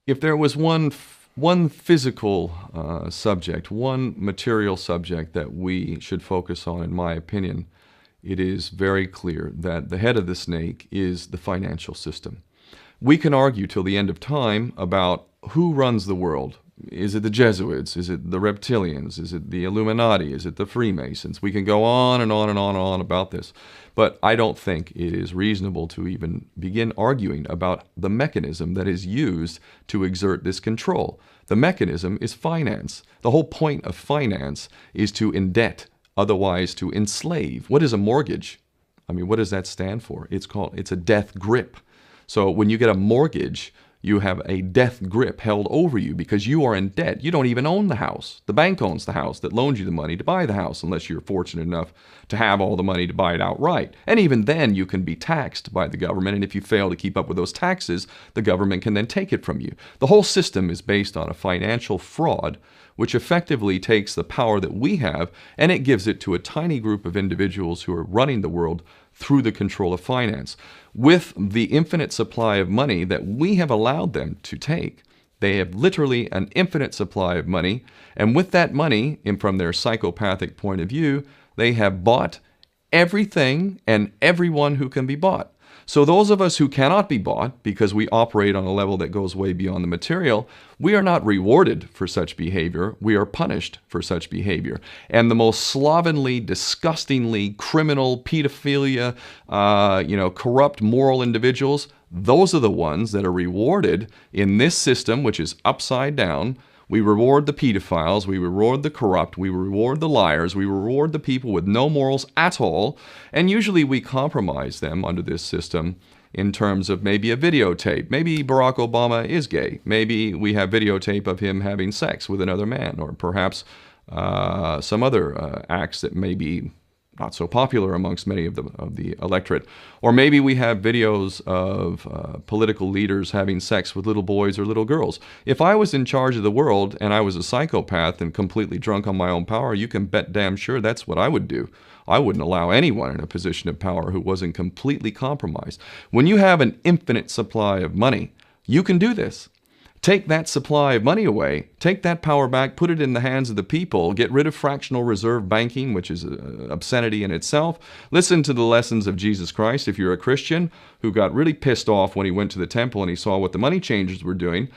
If there was one physical subject, one material subject that we should focus on, in my opinion, it is very clear that the head of the snake is the financial system. We can argue till the end of time about who runs the world. Is it the Jesuits? Is it the reptilians? Is it the Illuminati? Is it the Freemasons? We can go on and on and on and on about this. But I don't think it is reasonable to even begin arguing about the mechanism that is used to exert this control. The mechanism is finance. The whole point of finance is to indebt, otherwise to enslave. What is a mortgage? I mean, what does that stand for? It's a death grip. So when you get a mortgage, you have a death grip held over you because you are in debt. You don't even own the house. The bank owns the house that loaned you the money to buy the house, unless you're fortunate enough to have all the money to buy it outright. And even then, you can be taxed by the government, and if you fail to keep up with those taxes, the government can then take it from you. The whole system is based on a financial fraud, which effectively takes the power that we have and it gives it to a tiny group of individuals who are running the world through the control of finance. With the infinite supply of money that we have allowed them to take, they have literally an infinite supply of money, and with that money, and from their psychopathic point of view, they have bought everything and everyone who can be bought. So those of us who cannot be bought, because we operate on a level that goes way beyond the material, we are not rewarded for such behavior. We are punished for such behavior. And the most slovenly, disgustingly criminal, pedophilia, corrupt moral individuals, those are the ones that are rewarded in this system, which is upside down. We reward the pedophiles, we reward the corrupt, we reward the liars, we reward the people with no morals at all, and usually we compromise them under this system in terms of maybe a videotape. Maybe Barack Obama is gay. Maybe we have videotape of him having sex with another man, or perhaps some other acts that may be not so popular amongst many of the electorate. Or maybe we have videos of political leaders having sex with little boys or little girls. If I was in charge of the world and I was a psychopath and completely drunk on my own power, you can bet damn sure that's what I would do. I wouldn't allow anyone in a position of power who wasn't completely compromised. When you have an infinite supply of money, you can do this. Take that supply of money away, take that power back, put it in the hands of the people, get rid of fractional reserve banking, which is an obscenity in itself. Listen to the lessons of Jesus Christ. If you're a Christian who got really pissed off when he went to the temple and he saw what the money changers were doing,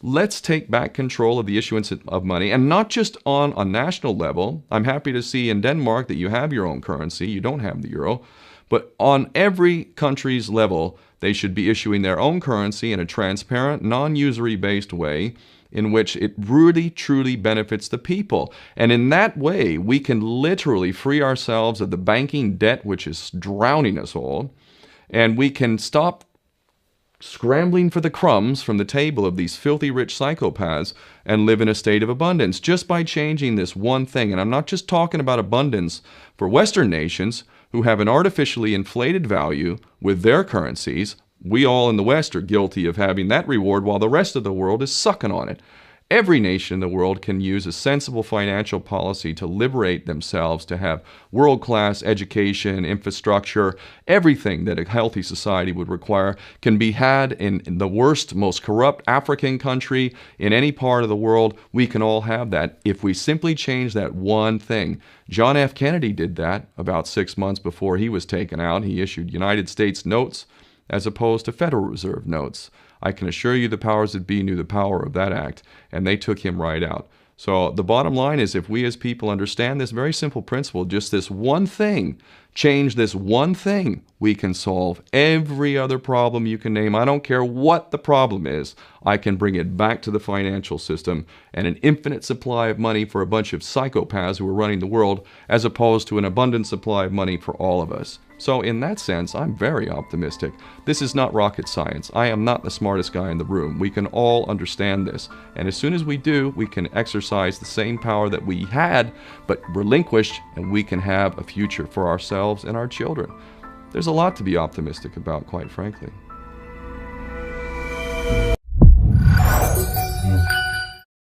let's take back control of the issuance of money, and not just on a national level. I'm happy to see in Denmark that you have your own currency. You don't have the euro. But on every country's level, they should be issuing their own currency in a transparent, non-usury based way in which it really, truly benefits the people. And in that way, we can literally free ourselves of the banking debt which is drowning us all, and we can stop scrambling for the crumbs from the table of these filthy rich psychopaths and live in a state of abundance just by changing this one thing. And I'm not just talking about abundance for Western nations who have an artificially inflated value with their currencies. We all in the West are guilty of having that reward while the rest of the world is sucking on it. Every nation in the world can use a sensible financial policy to liberate themselves, to have world-class education, infrastructure. Everything that a healthy society would require can be had in the worst, most corrupt African country, in any part of the world. We can all have that if we simply change that one thing. John F. Kennedy did that about 6 months before he was taken out. He issued United States notes as opposed to Federal Reserve notes. I can assure you the powers that be knew the power of that act, and they took him right out. So the bottom line is, if we as people understand this very simple principle, just this one thing, change this one thing, we can solve every other problem you can name. I don't care what the problem is. I can bring it back to the financial system and an infinite supply of money for a bunch of psychopaths who are running the world, as opposed to an abundant supply of money for all of us. So in that sense, I'm very optimistic. This is not rocket science. I am not the smartest guy in the room. We can all understand this. And as soon as we do, we can exercise the same power that we had, but relinquished, and we can have a future for ourselves and our children. There's a lot to be optimistic about, quite frankly.